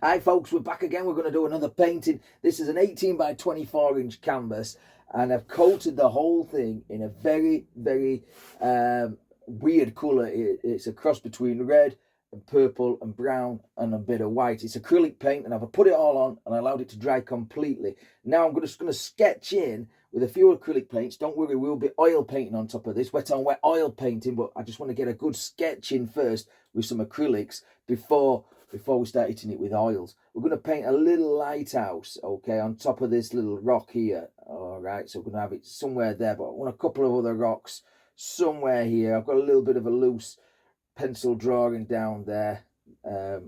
Hi folks, we're back again. We're going to do another painting. This is an 18 by 24 inch canvas, and I've coated the whole thing in a very weird colour. It's a cross between red and purple and brown and a bit of white. It's acrylic paint, and I've put it all on and I allowed it to dry completely. Now I'm just going to sketch in with a few acrylic paints. Don't worry, we'll be oil painting on top of this, wet on wet oil painting, but I just want to get a good sketch in first with some acrylics before we start hitting it with oils. We're going to paint a little lighthouse, okay, on top of this little rock here. All right, so we're going to have it somewhere there, but I want a couple of other rocks somewhere here. I've got a little bit of a loose pencil drawing down there that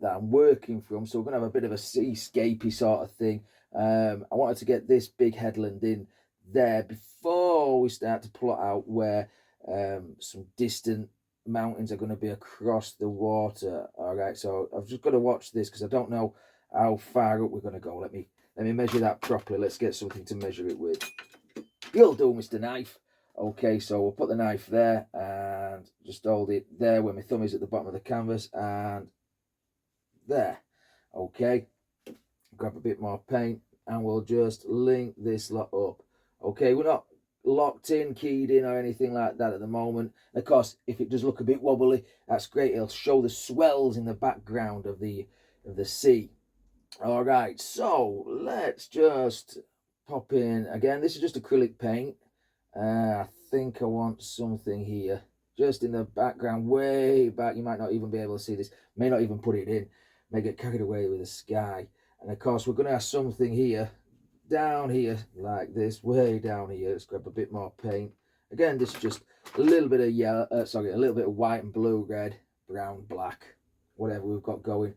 I'm working from. So we're going to have a bit of a seascapey sort of thing. I wanted to get this big headland in there before we start to plot out where some distant mountains are going to be across the water. All right, so I've just got to watch this because I don't know how far up we're going to go. Let me measure that properly. Let's get something to measure it with. You'll do, Mr. Knife. Okay, so we'll put the knife there and just hold it there where my thumb is at the bottom of the canvas, and there. Okay, grab a bit more paint and we'll just link this lot up. Okay, we're not locked in, keyed in or anything like that at the moment. Of course, if it does look a bit wobbly, that's great. It'll show the swells in the background of the sea. All right, so let's just pop in again. This is just acrylic paint. I think I want something here just in the background, way back. You might not even be able to see this, may not even put it in, may get carried away with the sky. And of course, we're going to have something here down here like this, way down here. Let's grab a bit more paint. Again, this is just a little bit of yellow, a little bit of white and blue, red, brown, black, whatever we've got going.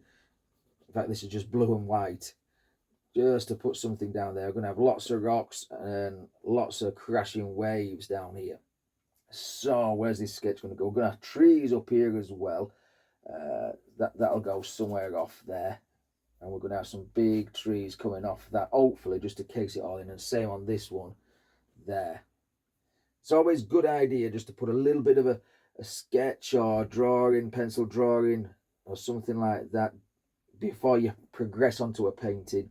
In fact, this is just blue and white, just to put something down there. We're going to have lots of rocks and lots of crashing waves down here. So where's this sketch going to go? We're going to have trees up here as well. That'll go somewhere off there. And we're going to have some big trees coming off that, hopefully, just to case it all in. And same on this one there. It's always a good idea just to put a little bit of a sketch or drawing, pencil drawing or something like that before you progress onto a painting,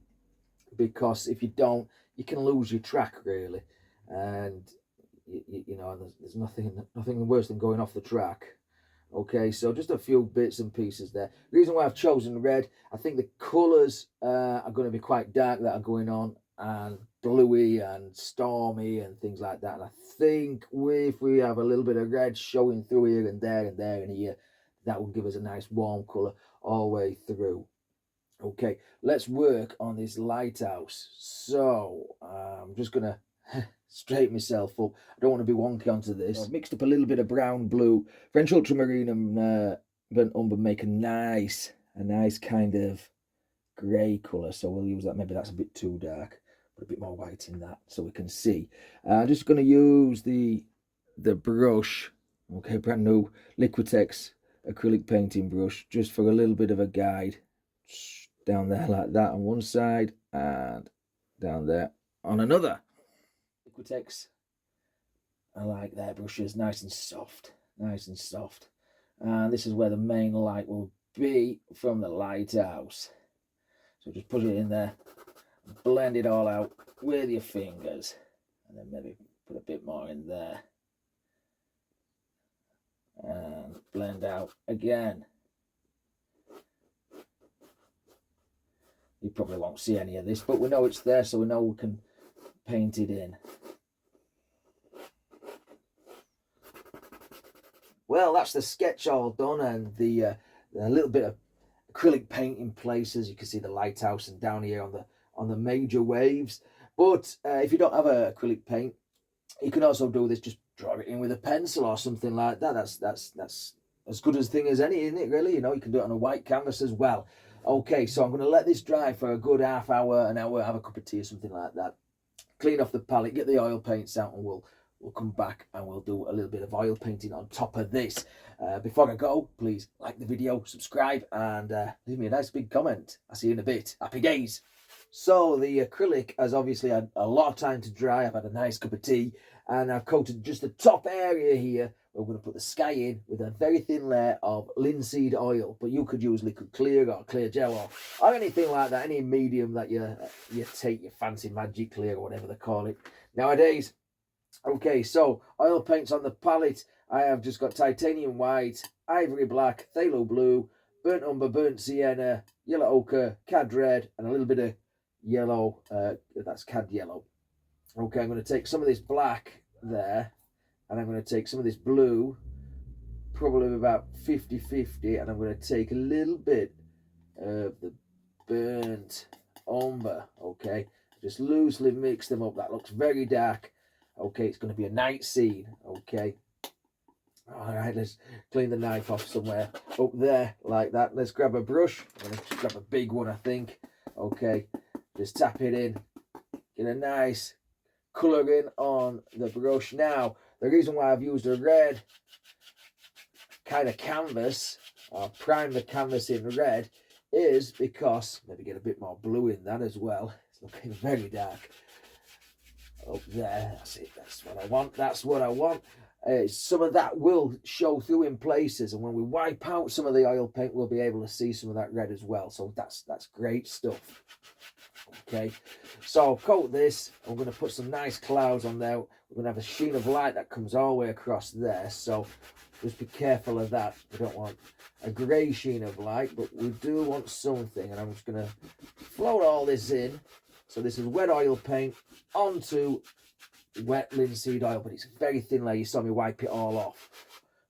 because if you don't, you can lose your track really, and you know, there's nothing worse than going off the track. Okay, so just a few bits and pieces there. The reason why I've chosen red, I think the colours are going to be quite dark that are going on, and bluey and stormy and things like that. And I think if we have a little bit of red showing through here and there and there and here, that will give us a nice warm colour all the way through. Okay, let's work on this lighthouse. So I'm just going to straighten myself up. I don't want to be wonky onto this. I've mixed up a little bit of brown, blue, French ultramarine and burnt umber, make a nice kind of grey colour. So we'll use that. Maybe that's a bit too dark. Put a bit more white in that so we can see. I'm just going to use the brush. Okay, brand new Liquitex acrylic painting brush, just for a little bit of a guide. Down there like that on one side, and down there on another. Liquitex, I like their brushes, nice and soft. And this is where the main light will be from the lighthouse. So just put it in there, blend it all out with your fingers, and then maybe put a bit more in there, and blend out again. You probably won't see any of this, but we know it's there, so we know we can paint it in. Well, that's the sketch all done, and the a little bit of acrylic paint in places. You can see the lighthouse and down here on the major waves. But if you don't have a acrylic paint, you can also do this. Just draw it in with a pencil or something like that. That's as good a thing as any, isn't it? Really, you know, you can do it on a white canvas as well. Okay, so I'm going to let this dry for a good half hour, an hour, have a cup of tea or something like that. Clean off the palette, get the oil paints out, and we'll come back and we'll do a little bit of oil painting on top of this. Before I go, please like the video, subscribe, and leave me a nice big comment. I'll see you in a bit. Happy days. So the acrylic has obviously had a lot of time to dry. I've had a nice cup of tea, and I've coated just the top area here we're going to put the sky in with a very thin layer of linseed oil, but you could use liquid clear or clear gel or anything like that, any medium that you take, your fancy magic clear or whatever they call it nowadays. Okay, so oil paints on the palette. I have just got titanium white, ivory black, phthalo blue, burnt umber, burnt sienna, yellow ochre, cad red, and a little bit of yellow. That's cad yellow. Okay, I'm going to take some of this black there, and I'm going to take some of this blue, probably about 50-50, and I'm going to take a little bit of the burnt umber. Okay, just loosely mix them up. That looks very dark. Okay, it's going to be a night scene. Okay, all right, let's clean the knife off somewhere up there like that. Let's grab a brush. I'm going to grab a big one, I think. Okay, just tap it in, get a nice colouring on the brush. Now, the reason why I've used a red kind of canvas, or prime the canvas in red, is because, maybe get a bit more blue in that as well. It's looking very dark. Up there, that's it, that's what I want, that's what I want. Some of that will show through in places, and when we wipe out some of the oil paint, we'll be able to see some of that red as well. So that's great stuff. Okay, so coat this. I'm going to put some nice clouds on there. We're going to have a sheen of light that comes all the way across there, so just be careful of that. We don't want a grey sheen of light, but we do want something, and I'm just going to float all this in. So this is wet oil paint onto wet linseed oil, but it's a very thin layer. You saw me wipe it all off.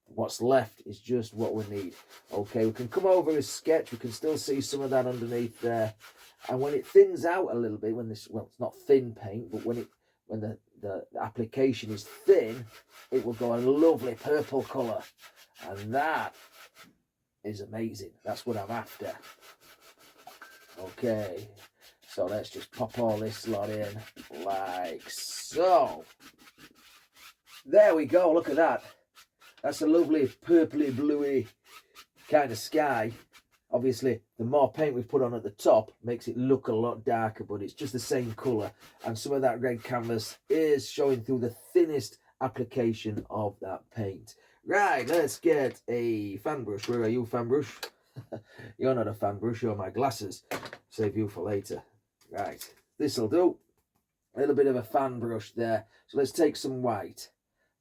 What's left is just what we need. Okay, we can come over a sketch. We can still see some of that underneath there. And when it thins out a little bit, when this, well, it's not thin paint, but when the application is thin, it will go a lovely purple colour. And that is amazing. That's what I'm after. Okay. So let's just pop all this lot in like so. There we go, look at that. That's a lovely purpley bluey kind of sky. Obviously, the more paint we put on at the top makes it look a lot darker, but it's just the same colour. And some of that red canvas is showing through the thinnest application of that paint. Right, let's get a fan brush. Where are you, fan brush? You're not a fan brush, you're my glasses. Save you for later. Right, this'll do. A little bit of a fan brush there. So let's take some white.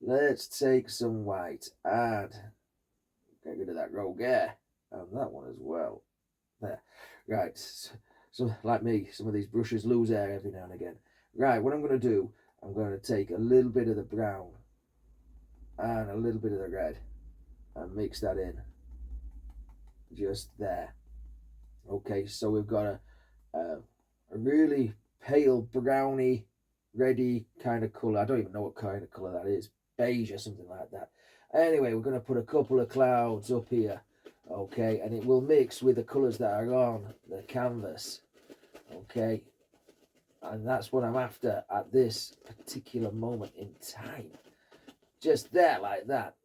Let's take some white and get rid of that rogue hair. And that one as well. There. Right, so like me, some of these brushes lose hair every now and again. Right, what I'm going to do, I'm going to take a little bit of the brown and a little bit of the red and mix that in. Just there. Okay, so we've got a really pale browny, reddy kind of colour. I don't even know what kind of colour that is. Beige or something like that. Anyway, we're going to put a couple of clouds up here. Okay, and it will mix with the colours that are on the canvas. Okay, and that's what I'm after at this particular moment in time. Just there, like that.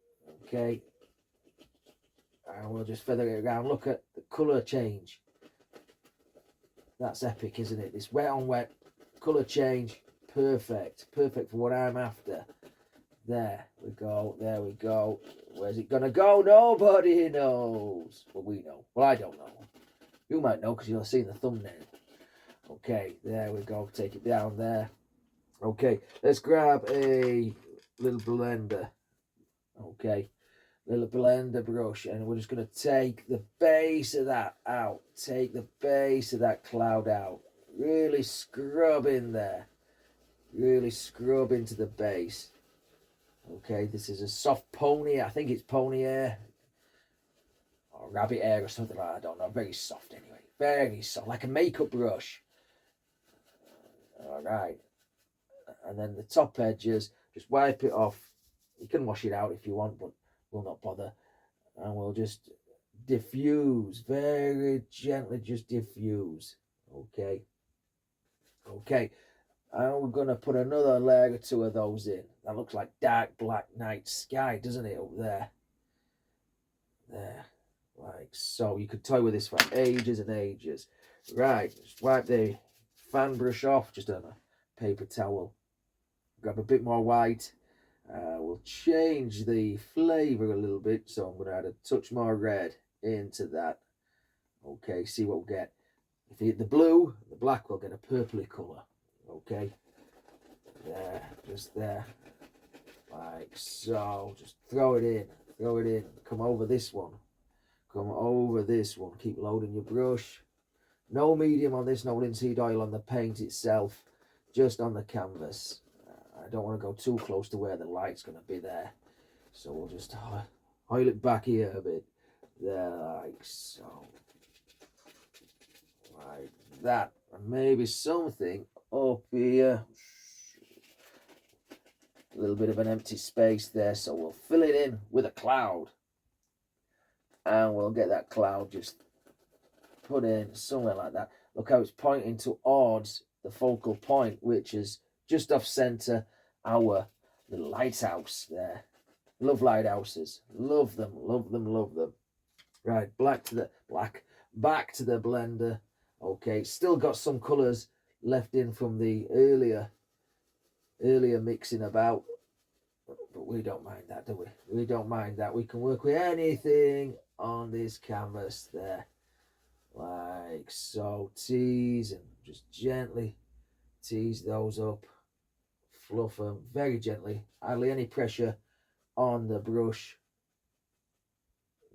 Okay, and we'll just feather it around. Look at the colour change. That's epic, isn't it? This wet on wet colour change. Perfect. Perfect for what I'm after. There we go. There we go. Where's it going to go? Nobody knows. Well, we know. Well, I don't know. You might know because you'll have seen the thumbnail. Okay, there we go. Take it down there. Okay, let's grab a little blender. Okay, little blender brush, and we're just going to take the base of that out. Take the base of that cloud out. Really scrub in there. Really scrub into the base. Okay, this is a soft pony. I think it's pony hair. Or rabbit hair or something like that. I don't know. Very soft anyway. Very soft. Like a makeup brush. Alright. And then the top edges, just wipe it off. You can wash it out if you want, but we'll not bother. And we'll just diffuse. Very gently just diffuse. Okay. Okay. And we're going to put another layer or two of those in. That looks like dark black night sky, doesn't it, up there? There. Like so. You could toy with this for ages and ages. Right. Just wipe the fan brush off just on a paper towel. Grab a bit more white. We'll change the flavour a little bit, so I'm going to add a touch more red into that. Okay, see what we'll get. If you hit the blue, the black will get a purpley colour. Okay, there, just there, like so. Just throw it in, throw it in. Come over this one, come over this one. Keep loading your brush. No medium on this, no linseed oil on the paint itself, just on the canvas. I don't want to go too close to where the light's going to be there, so we'll just oil it back here a bit, there, like so, like that, and maybe something up here, a little bit of an empty space there, so we'll fill it in with a cloud, and we'll get that cloud just put in somewhere like that. Look how it's pointing towards the focal point, which is just off center our little lighthouse there. Love lighthouses, love them, love them, love them. Right, back to the blender. Okay, still got some colors left in from the earlier mixing about, but we don't mind that, do we? We don't mind that. We can work with anything on this canvas there, like so. Tease and just gently tease those up, fluff them very gently, hardly any pressure on the brush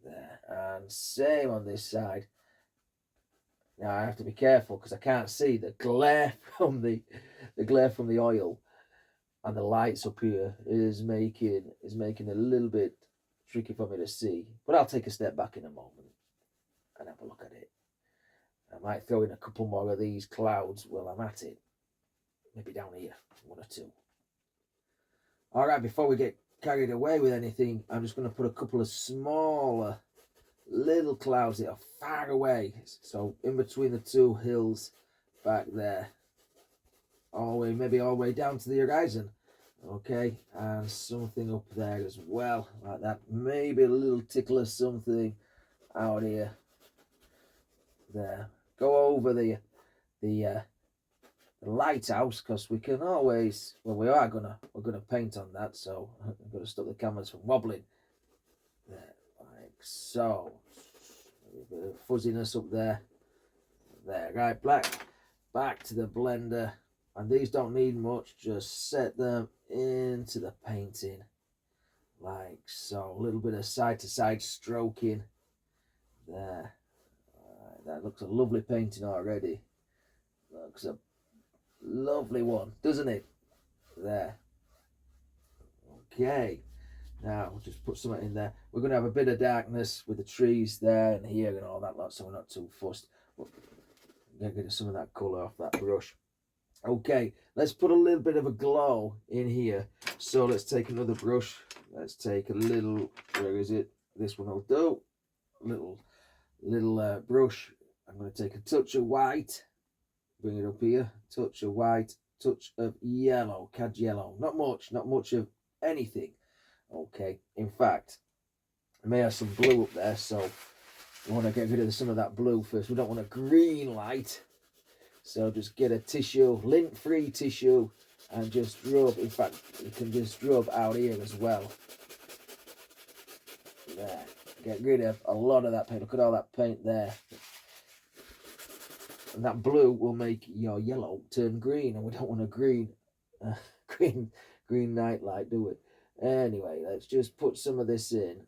there, and same on this side. Now I have to be careful because I can't see the glare from the oil, and the lights up here is making a little bit tricky for me to see, but I'll take a step back in a moment and have a look at it. I might throw in a couple more of these clouds while I'm at it, maybe down here, one or two. All right, before we get carried away with anything, I'm just going to put a couple of smaller little clouds that are far away, so in between the two hills back there, maybe all the way down to the horizon. Okay, and something up there as well, like that. Maybe a little tickle of something out here. There. Go over the lighthouse, because we can always, well, we're gonna paint on that, so I'm gonna stop the cameras from wobbling. There, like so. A bit of fuzziness up there. There, right, back to the blender, and these don't need much. Just set them into the painting, like so. A little bit of side to side stroking. There. That looks a lovely painting already. Looks a lovely one, doesn't it? There. Okay. Now we'll just put something in there. We're going to have a bit of darkness with the trees there and here and all that lot, so we're not too fussed. But get some of that colour off that brush. Okay, let's put a little bit of a glow in here. So let's take another brush. Let's take a little, where is it? This one will do. Little brush. I'm going to take a touch of white. Bring it up here. Touch of white. Touch of yellow. Cad yellow. Not much of anything. Okay, in fact, I may have some blue up there, so we want to get rid of some of that blue first. We don't want a green light, so just get a tissue, lint-free tissue, and just rub. In fact, you can just rub out here as well. There, get rid of a lot of that paint. Look at all that paint there. And that blue will make your yellow turn green, and we don't want a green night light, do we? Anyway, let's just put some of this in.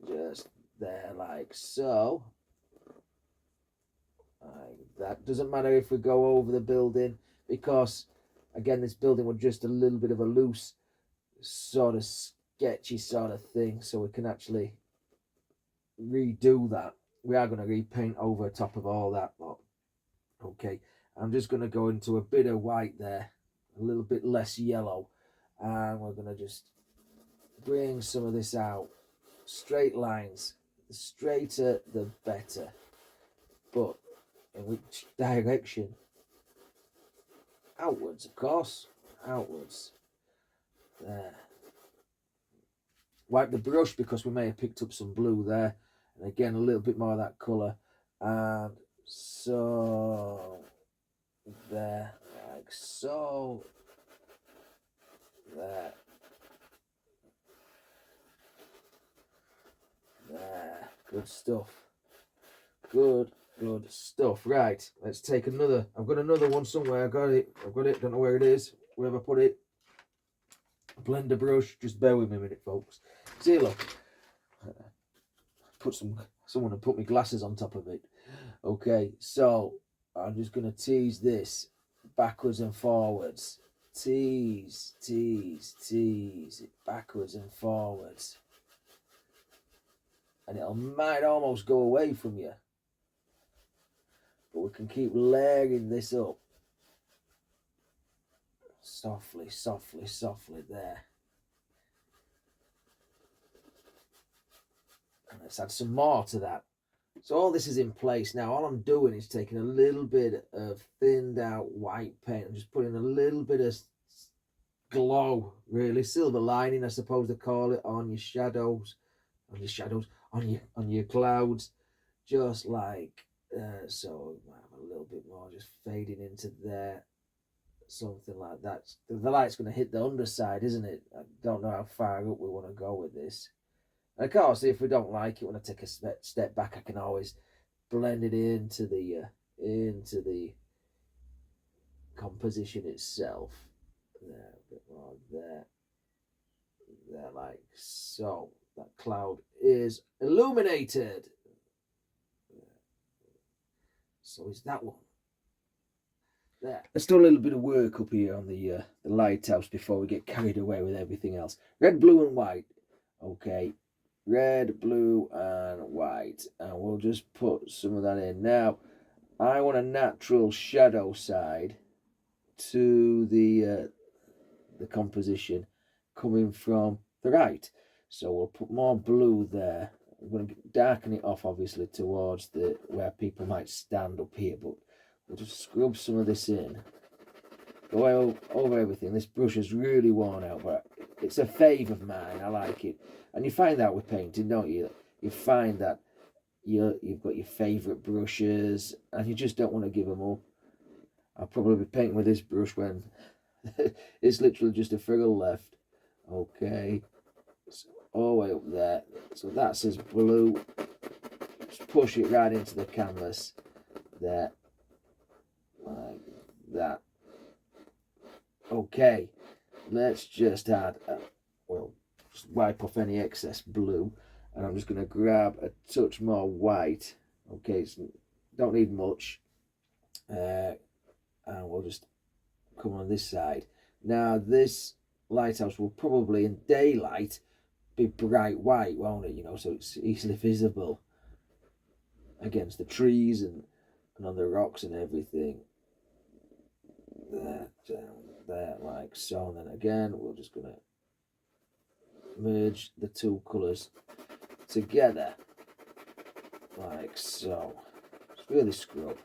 Just there, like so. That doesn't matter if we go over the building, because, again, this building was just a little bit of a loose, sort of sketchy sort of thing, so we can actually redo that. We are going to repaint over top of all that lot. Okay, I'm just going to go into a bit of white there, a little bit less yellow. And we're going to just bring some of this out. Straight lines. The straighter, the better. But in which direction? Outwards, of course. Outwards. There. Wipe the brush, because we may have picked up some blue there. And again, a little bit more of that colour. And so. There. Like so. There. There. Good stuff. Good stuff. Right, let's take another. I've got another one somewhere. I've got it. Don't know where it is. Wherever I put it. Blender brush. Just bear with me a minute, folks. See, look. Someone had put my glasses on top of it. Okay, so I'm just going to tease this backwards and forwards. Tease it backwards and forwards. And it might almost go away from you. But we can keep layering this up. Softly there. And let's add some more to that. So all this is in place now. All I'm doing is taking a little bit of thinned out white paint. I'm just putting a little bit of glow, really, silver lining, I suppose they call it, on your shadows, on your clouds, just like so. I might have a little bit more just fading into there, something like that. The light's going to hit the underside, isn't it? I don't know how far up we want to go with this. And of course, if we don't like it, when I take a step back, I can always blend it into the composition itself. There, a bit more there, like so. That cloud is illuminated. So is that one. There. Let's do a little bit of work up here on the lighthouse before we get carried away with everything else. Red, blue, and white. Okay. Red, blue, and white, and we'll just put some of that in. Now, I want a natural shadow side to the composition coming from the right, so we'll put more blue there. I'm going to darken it off, obviously, towards where people might stand up here, but we'll just scrub some of this in. Go over everything. This brush is really worn out, but it's a fave of mine. I like it. And you find that with painting, don't you? You find that you've got your favourite brushes and you just don't want to give them up. I'll probably be painting with this brush when it's literally just a frill left. Okay. So all the way up there. So that says blue. Just push it right into the canvas. There. Like that. Okay. Let's just add, just wipe off any excess blue, and I'm just going to grab a touch more white. Okay, so don't need much, and we'll just come on this side. Now this lighthouse will probably in daylight be bright white, won't it? You know, so it's easily visible against the trees and on the rocks and everything. There, down there, like so. And then again, we're just going to merge the two colours together, like so. Just really scrub.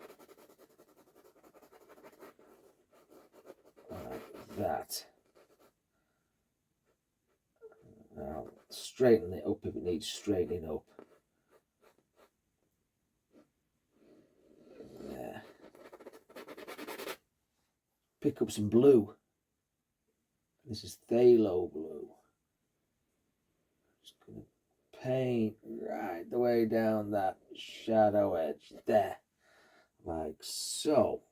Like that. Now, straighten it up if it needs straightening up. There. Pick up some blue. This is phthalo blue. Just going to paint right the way down that shadow edge there, like so.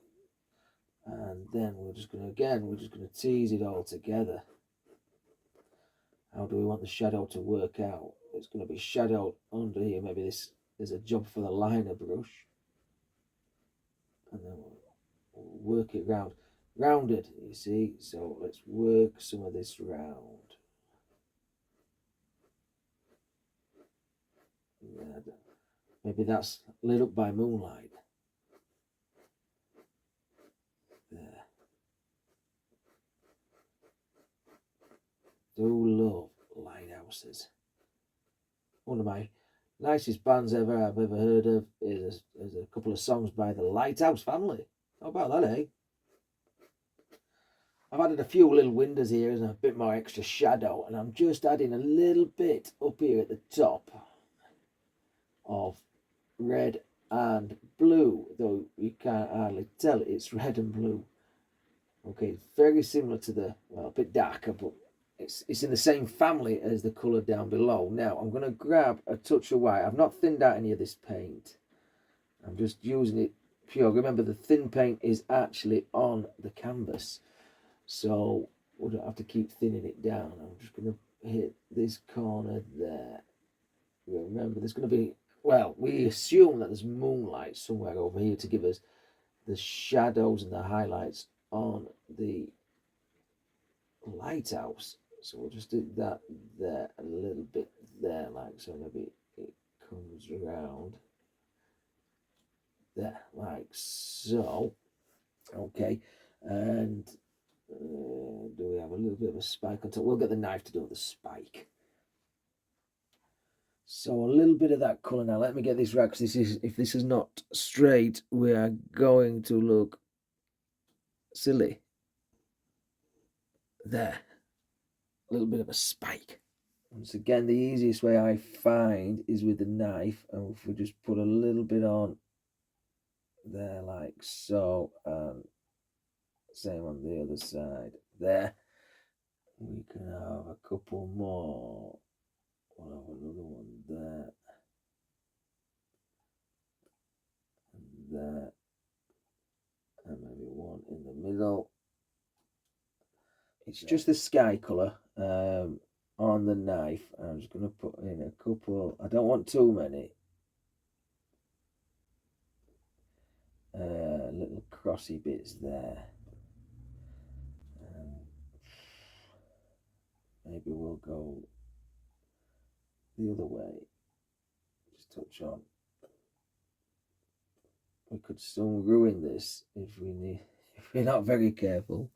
And then we're just going to tease it all together. How do we want the shadow to work out? It's going to be shadowed under here. Maybe there's a job for the liner brush. And then we'll work it rounded, you see. So let's work some of this round. Yeah, maybe that's lit up by moonlight. There. Do love lighthouses. One of my nicest bands I've ever heard of is a couple of songs by the Lighthouse family. How about that, eh? I've added a few little windows here and a bit more extra shadow, and I'm just adding a little bit up here at the top of red and blue, though you can't hardly tell it's red and blue. Okay, it's very similar to well, a bit darker, but it's in the same family as the colour down below. Now I'm going to grab a touch of white. I've not thinned out any of this paint. I'm just using it pure. Remember, the thin paint is actually on the canvas, so we don't have to keep thinning it down. I'm just going to hit this corner there. Remember, there's going to be, well, we assume that there's moonlight somewhere over here to give us the shadows and the highlights on the lighthouse. So we'll just do that there, a little bit there, like so. Maybe it comes around there, like so. Okay, and do we have a little bit of a spike on top? We'll get the knife to do the spike. So a little bit of that colour now. Let me get this right, because if this is not straight, we are going to look silly. There, a little bit of a spike. Once again, the easiest way I find is with the knife, and if we just put a little bit on there, like so, and same on the other side there. We can have a couple more. We'll have another one there, and there, and maybe one in the middle. It's just the sky colour on the knife. I'm just going to put in a couple. I don't want too many. Little crossy bits there. Maybe we'll go the other way. Just touch on. We could soon ruin this if we're not very careful.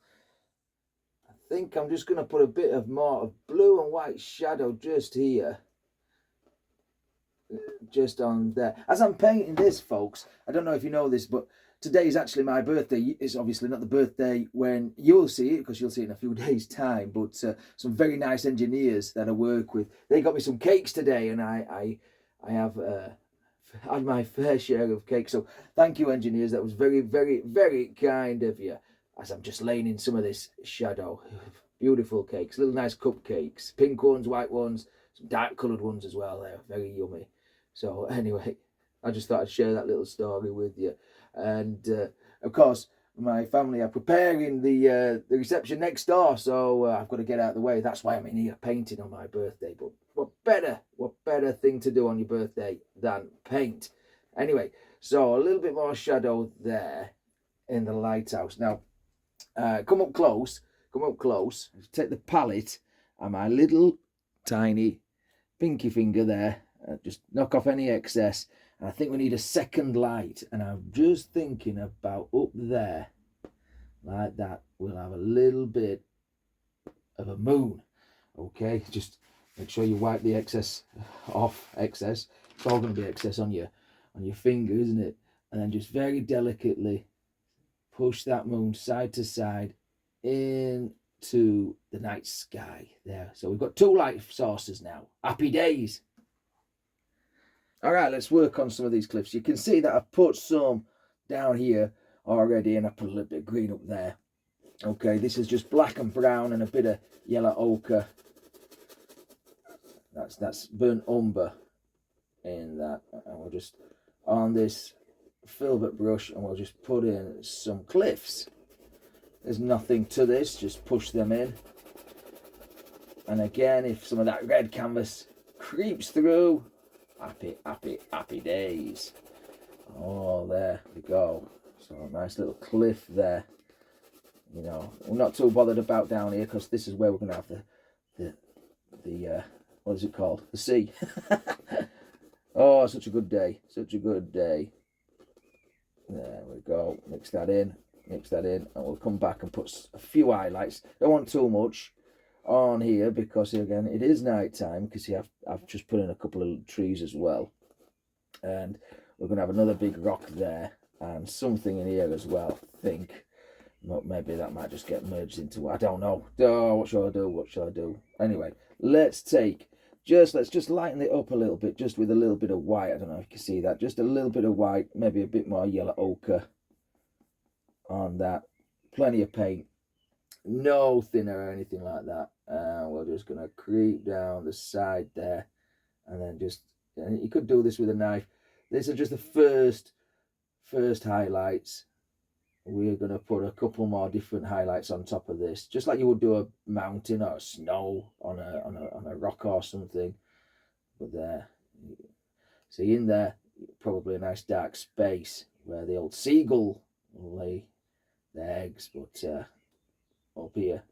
I think I'm just going to put a bit of more of blue and white shadow just here, just on there. As I'm painting this, folks, I don't know if you know this, but today is actually my birthday. It's obviously not the birthday when you'll see it, because you'll see it in a few days' time, but some very nice engineers that I work with, they got me some cakes today, and I have had my fair share of cakes. So thank you, engineers. That was very, very, very kind of you. As I'm just laying in some of this shadow. Beautiful cakes, little nice cupcakes, pink ones, white ones, some dark coloured ones as well. They're very yummy. So anyway, I just thought I'd share that little story with you. And of course, my family are preparing the reception next door, so I've got to get out of the way. That's why I'm in here painting on my birthday. But what better thing to do on your birthday than paint? Anyway, so a little bit more shadow there in the lighthouse. Now, come up close. Take the palette and my little tiny pinky finger there. Just knock off any excess. And I think we need a second light. And I'm just thinking about up there, like that. We'll have a little bit of a moon. Okay, just make sure you wipe the excess off. It's all going to be excess on your finger, isn't it? And then just very delicately push that moon side to side into the night sky there. So we've got two light sources now. Happy days. All right, let's work on some of these cliffs. You can see that I've put some down here already, and I put a little bit of green up there. Okay, this is just black and brown and a bit of yellow ochre. That's burnt umber in that. And we'll just, on this filbert brush, and we'll just put in some cliffs. There's nothing to this, just push them in. And again, if some of that red canvas creeps through, happy days. Oh, there we go. So a nice little cliff there. You know, we're not too bothered about down here, because this is where we're going to have the what is it called? The sea. Oh, such a good day. Such a good day. There we go. Mix that in, and we'll come back and put a few highlights. Don't want too much on here, because again, it is night time, because I've just put in a couple of trees as well. And we're going to have another big rock there, and something in here as well, I think. Maybe that might just get merged into, I don't know. Oh, what shall I do? Anyway, let's just lighten it up a little bit, just with a little bit of white. I don't know if you can see that. Just a little bit of white, maybe a bit more yellow ochre on that. Plenty of paint. No thinner or anything like that. And we're just going to creep down the side there. And then and you could do this with a knife. These are just the first highlights. We're going to put a couple more different highlights on top of this, just like you would do a mountain or snow on a rock or something. But there, see in there, probably a nice dark space where the old seagull will lay their eggs. But up here,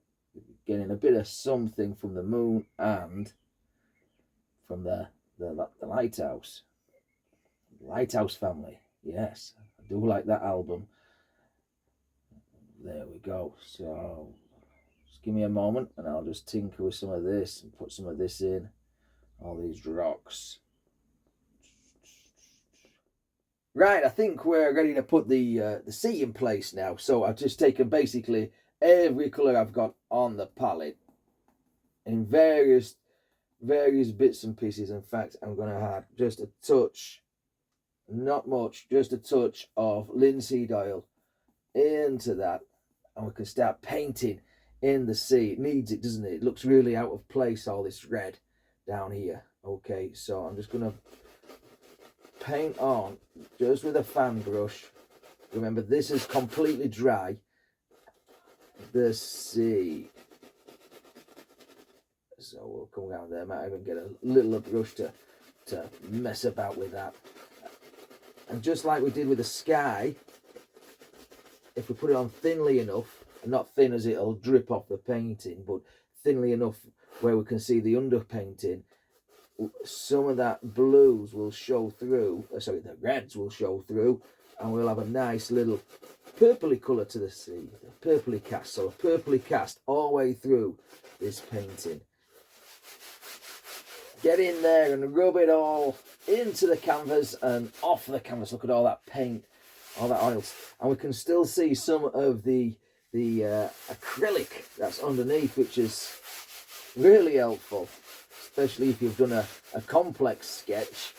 getting a bit of something from the moon and from the lighthouse. Lighthouse family. Yes, I do like that album. There we go. So just give me a moment and I'll just tinker with some of this and put some of this in. All these rocks. Right, I think we're ready to put the sea in place now. So I've just taken basically every colour I've got on the palette in various bits and pieces. In fact, I'm going to add just a touch, not much, just a touch of linseed oil into that, and we can start painting in the sea. It needs it, doesn't it? It looks really out of place, all this red down here. Okay, so I'm just going to paint on just with a fan brush. Remember, this is completely dry. The sea. So we'll come down there. Might even get a little brush to mess about with that. And just like we did with the sky, if we put it on thinly enough, not thin as it'll drip off the painting, but thinly enough where we can see the underpainting, some of that blues will show through, the reds will show through, and we'll have a nice little purpley colour to the sea, a purpley cast. So a purpley cast all the way through this painting. Get in there and rub it all into the canvas and off the canvas. Look at all that paint, all that oil, and we can still see some of the acrylic that's underneath, which is really helpful, especially if you've done a complex sketch.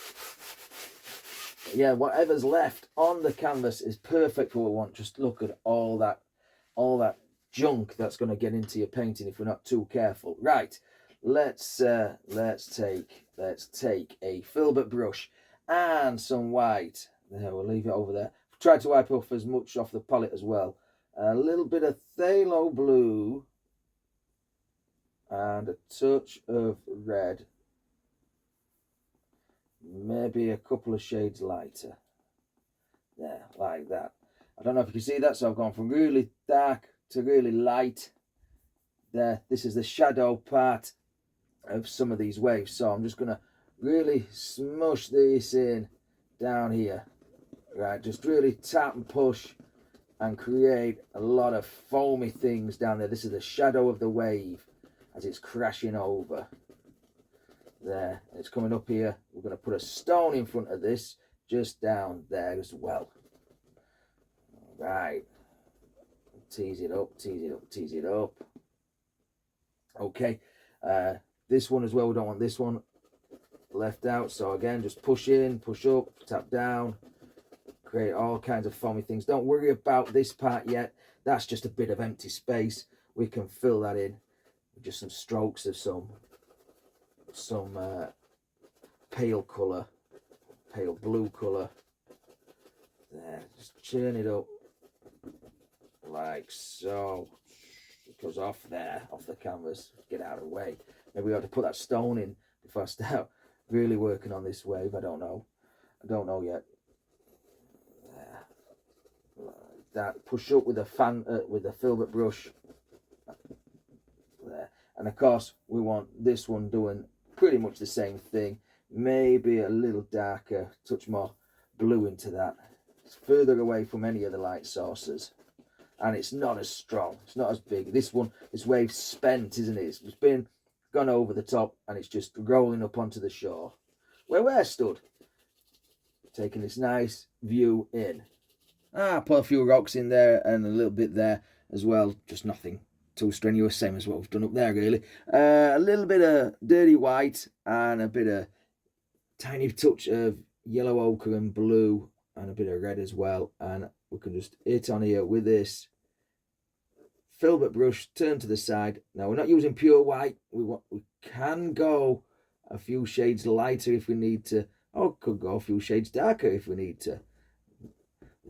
Yeah, whatever's left on the canvas is perfect for what we want. Just look at all that junk that's going to get into your painting if we're not too careful. Right, let's take a filbert brush and some white. There, we'll leave it over there. Try to wipe off as much off the palette as well. A little bit of phthalo blue and a touch of red. Maybe a couple of shades lighter. There, like that. I don't know if you can see that, so I've gone from really dark to really light. There, this is the shadow part of some of these waves. So I'm just going to really smush this in down here. Right, just really tap and push and create a lot of foamy things down there. This is the shadow of the wave as it's crashing over. There, it's coming up here. We're going to put a stone in front of this, just down there as well. Right, tease it up, tease it up, tease it up. Okay, this one as well, we don't want this one left out. So again, just push in, push up, tap down, create all kinds of foamy things. Don't worry about this part yet. That's just a bit of empty space. We can fill that in with just some strokes of some pale colour, pale blue colour. There, just churn it up like so. It goes off there, off the canvas. Get out of the way. Maybe we ought to put that stone in before I start really working on this wave. I don't know yet. There, like that. Push up with a fan, with a filbert brush. There, and of course we want this one doing pretty much the same thing. Maybe a little darker, touch more blue into that. It's further away from any of the light sources, and it's not as strong, it's not as big. This wave's spent, isn't it? It's been gone over the top and it's just rolling up onto the shore where we're stood, taking this nice view in. Put a few rocks in there and a little bit there as well, just nothing too strenuous, same as what we've done up there really. A little bit of dirty white and a bit of tiny touch of yellow ochre and blue and a bit of red as well, and we can just hit on here with this filbert brush, turn to the side. Now we're not using pure white. We can go a few shades lighter if we need to, or could go a few shades darker if we need to.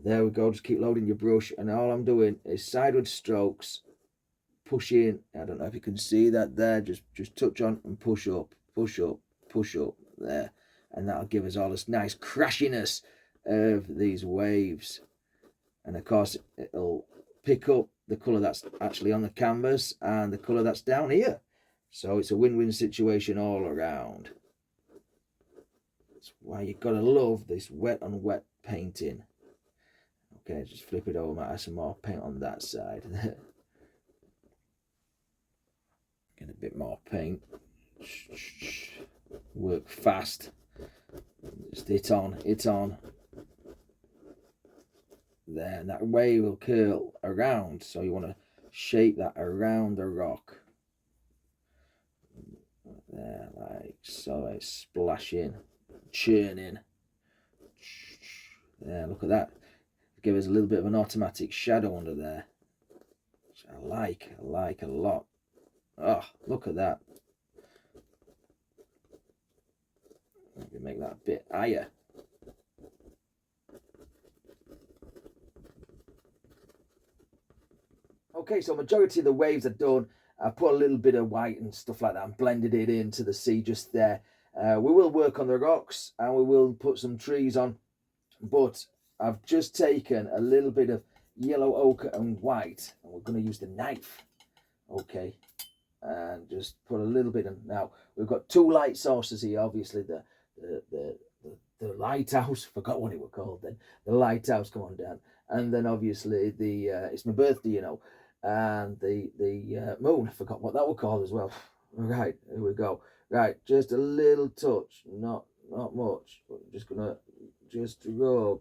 There we go. Just keep loading your brush, and all I'm doing is sideward strokes, push in. I don't know if you can see that there. Just touch on and push up, push up, push up there, and that'll give us all this nice crashiness of these waves. And of course, it'll pick up the colour that's actually on the canvas and the colour that's down here. So it's a win-win situation all around. That's why you've got to love this wet on wet painting. Okay, just flip it over, might have some more paint on that side. Get a bit more paint. Work fast. Just hit on. There, and that wave will curl around, so you want to shape that around the rock. There, like so, it's splashing, churning. There, look at that. Give us a little bit of an automatic shadow under there, which I like a lot. Oh, look at that. Maybe make that a bit higher. Okay, so majority of the waves are done. I put a little bit of white and stuff like that and blended it into the sea just there. We will work on the rocks and we will put some trees on, but I've just taken a little bit of yellow ochre and white, and we're going to use the knife, okay, and just put a little bit of. Now we've got two light sources here, obviously the lighthouse, forgot what it was called then, the lighthouse, come on down, and then obviously the it's my birthday, you know, and the moon, I forgot what that was called as well. Right, here we go. Right, just a little touch, not much, but I'm just gonna rub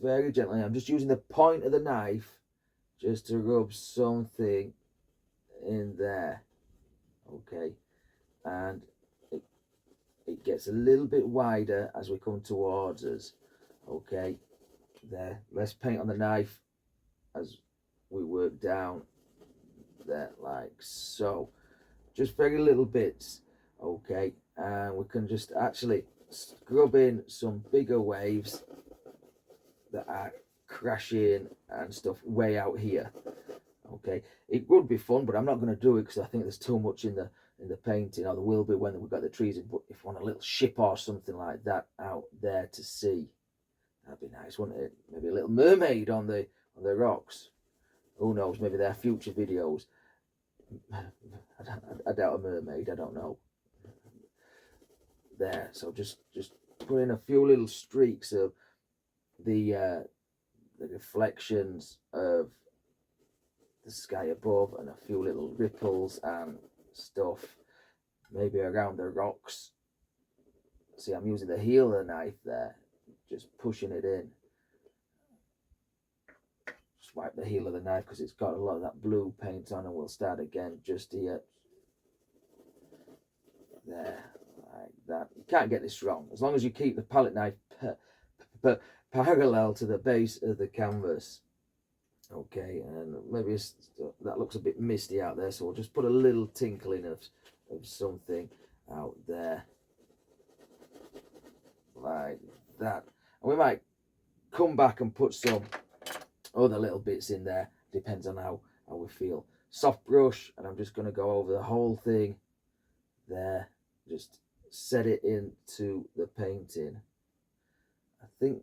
very gently. I'm just using the point of the knife just to rub something in there, okay, and it gets a little bit wider as we come towards us, okay. There, less paint on the knife as we work down there, like so, just very little bits, okay, and we can just actually scrub in some bigger waves that are crashing and stuff way out here, okay. It would be fun, but I'm not going to do it because I think there's too much in the painting, or there will be when we've got the trees in, but if you want a little ship or something like that out there to see, that'd be nice, wouldn't it? Maybe a little mermaid on the rocks. Who knows? Maybe they're future videos. I doubt a mermaid. I don't know. There. So just put in a few little streaks of the reflections of the sky above, and a few little ripples and stuff. Maybe around the rocks. See, I'm using the heel of the knife there. Just pushing it in. Wipe the heel of the knife because it's got a lot of that blue paint on, and we'll start again just here. There, like that. You can't get this wrong as long as you keep the palette knife parallel to the base of the canvas, okay. And maybe that looks a bit misty out there, so we'll just put a little tinkling of something out there like that, and we might come back and put some other little bits in there, depends on how we feel. Soft brush, and I'm just going to go over the whole thing there, just set it into the painting. I think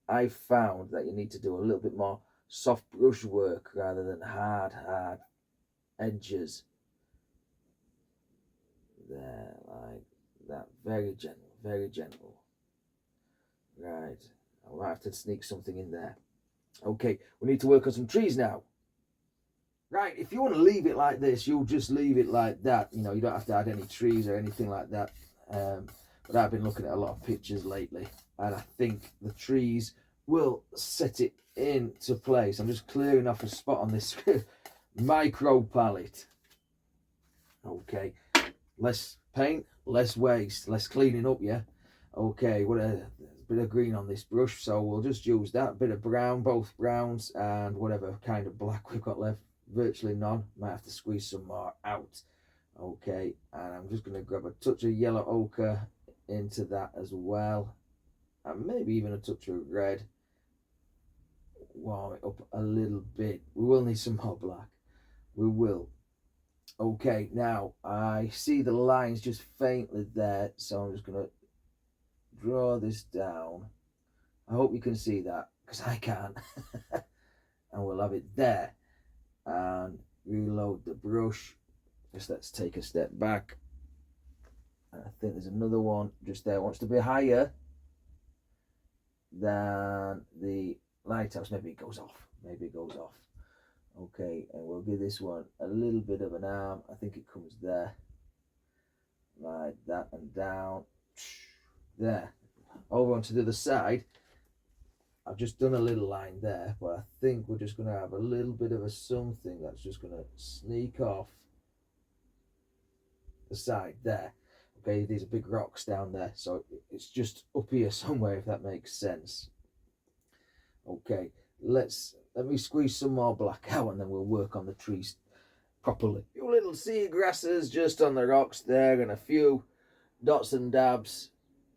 I found that you need to do a little bit more soft brush work rather than hard edges there, like that. Very gentle. Right, I might have to sneak something in there. Okay, we need to work on some trees now. Right, if you want to leave it like this, you'll just leave it like that. You know, you don't have to add any trees or anything like that. But I've been looking at a lot of pictures lately, and I think the trees will set it into place. I'm just clearing off a spot on this micro palette. Okay, less paint, less waste, less cleaning up, yeah. Okay, what a bit of green on this brush, so we'll just use that bit of brown, both browns, and whatever kind of black we've got left. virtually none. Might have to squeeze some more out. Okay, and I'm just going to grab a touch of yellow ochre into that as well, and maybe even a touch of red. Warm it up a little bit. We will need some more black. We will. Okay, now I see the lines just faintly there, so I'm just going to draw this down. I hope you can see that, because I can't. And we'll have it there. And reload the brush. Just let's take a step back. And I think there's another one just there. It wants to be higher than the lighthouse. Maybe it goes off. Maybe it goes off. Okay, and we'll give this one a little bit of an arm. I think it comes there. Like that, and down. There. Over onto the other side. I've just done a little line there, but I think we're just going to have a little bit of a something that's just going to sneak off the side there. Okay, these are big rocks down there, so it's just up here somewhere, if that makes sense. Okay, let me squeeze some more black out, and then we'll work on the trees properly. A few little sea grasses just on the rocks there, and a few dots and dabs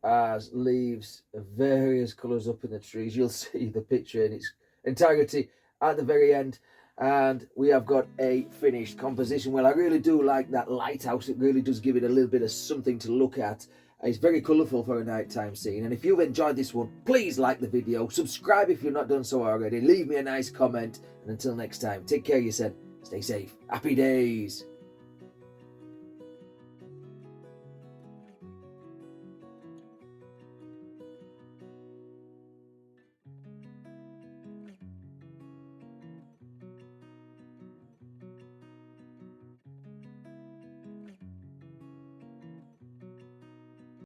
as leaves of various colours up in the trees. You'll see the picture in its entirety at the very end, and we have got a finished composition. Well, I really do like that lighthouse. It really does give it a little bit of something to look at. It's very colourful for a nighttime scene, and if you've enjoyed this one, please like the video, subscribe if you've not done so already, leave me a nice comment, and until next time, take care of yourself, stay safe, happy days.